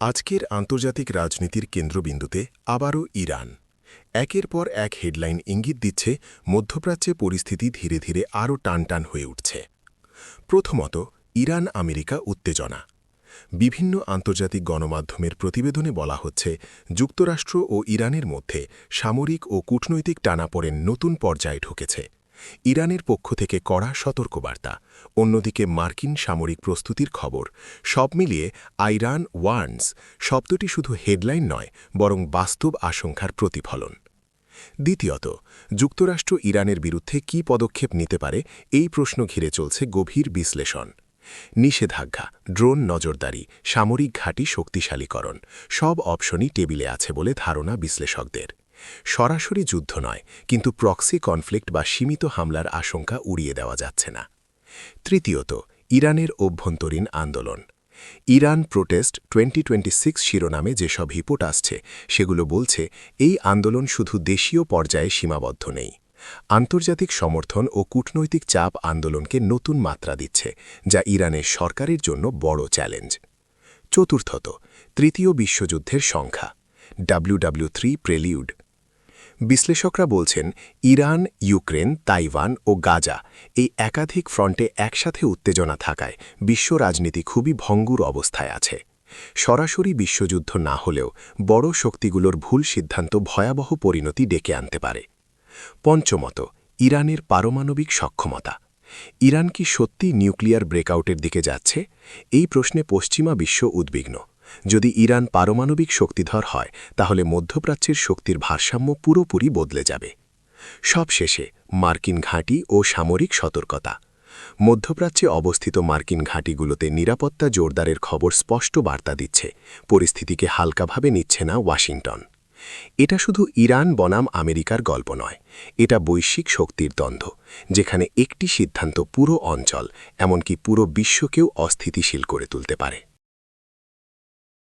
আজকের আন্তর্জাতিক রাজনীতির কেন্দ্রবিন্দুতে আবারও ইরান। একের পর এক হেডলাইন ইঙ্গিত দিচ্ছে মধ্যপ্রাচ্যে পরিস্থিতি ধীরে ধীরে আরও টানটান হয়ে উঠছে। প্রথমত, ইরান আমেরিকা উত্তেজনা। বিভিন্ন আন্তর্জাতিক গণমাধ্যমের প্রতিবেদনে বলা হচ্ছে, যুক্তরাষ্ট্র ও ইরানের মধ্যে সামরিক ও কূটনৈতিক টানাপোড়েন নতুন পর্যায়ে ঢুকেছে। ইরানের পক্ষ থেকে কড়া সতর্কবার্তা, অন্যদিকে মার্কিন সামরিক প্রস্তুতির খবর। সব মিলিয়ে আইরান ওয়ার্নস শব্দটি শুধু হেডলাইন নয়, বরং বাস্তব আশঙ্কার প্রতিফলন। দ্বিতীয়ত, যুক্তরাষ্ট্র ইরানের বিরুদ্ধে কী পদক্ষেপ নিতে পারে, এই প্রশ্ন ঘিরে চলছে গভীর বিশ্লেষণ। নিষেধাজ্ঞা, ড্রোন নজরদারি, সামরিক ঘাঁটি শক্তিশালীকরণ, সব অপশনই টেবিলে আছে বলে ধারণা বিশ্লেষকদের। সরাসরি যুদ্ধ নয়, কিন্তু প্রক্সি কনফ্লিক্ট বা সীমিত হামলার আশঙ্কা উড়িয়ে দেওয়া যাচ্ছে না। তৃতীয়ত, ইরানের অভ্যন্তরীণ আন্দোলন। ইরান প্রোটেস্ট 2026 শিরোনামে যেসব রিপোর্ট আসছে, সেগুলো বলছে এই আন্দোলন শুধু দেশীয় পর্যায়ে সীমাবদ্ধ নেই। আন্তর্জাতিক সমর্থন ও কূটনৈতিক চাপ আন্দোলনকে নতুন মাত্রা দিচ্ছে, যা ইরানের সরকারের জন্য বড় চ্যালেঞ্জ। চতুর্থত, তৃতীয় বিশ্বযুদ্ধের সংখ্যা, WW3 প্রেলিউড। বিশ্লেষকরা বলছেন, ইরান, ইউক্রেন, তাইওয়ান ও গাজা এই একাধিক ফ্রন্টে একসাথে উত্তেজনা থাকায় বিশ্ব রাজনীতি খুবই ভঙ্গুর অবস্থায় আছে। সরাসরি বিশ্বযুদ্ধ না হলেও বড় শক্তিগুলোর ভুল সিদ্ধান্ত ভয়াবহ পরিণতি ডেকে আনতে পারে। পঞ্চমত, ইরানের পারমাণবিক সক্ষমতা। ইরান কি সত্যি নিউক্লিয়ার ব্রেকআউটের দিকে যাচ্ছে? এই প্রশ্নে পশ্চিমা বিশ্ব উদ্বিগ্ন। যদি ইরান পারমাণবিক শক্তিধর হয়, তাহলে মধ্যপ্রাচ্যের শক্তির ভারসাম্য পুরোপুরি বদলে যাবে। সবশেষে, মার্কিন ঘাঁটি ও সামরিক সতর্কতা। মধ্যপ্রাচ্যে অবস্থিত মার্কিন ঘাঁটিগুলোতে নিরাপত্তা জোরদারের খবর স্পষ্ট বার্তা দিচ্ছে, পরিস্থিতিকে হালকাভাবে নিচ্ছে না ওয়াশিংটন। এটা শুধু ইরান বনাম আমেরিকার গল্প নয়, এটা বৈশ্বিক শক্তির দ্বন্দ্ব, যেখানে একটি সিদ্ধান্ত পুরো অঞ্চল, এমনকি পুরো বিশ্বকেও অস্থিতিশীল করে তুলতে পারে।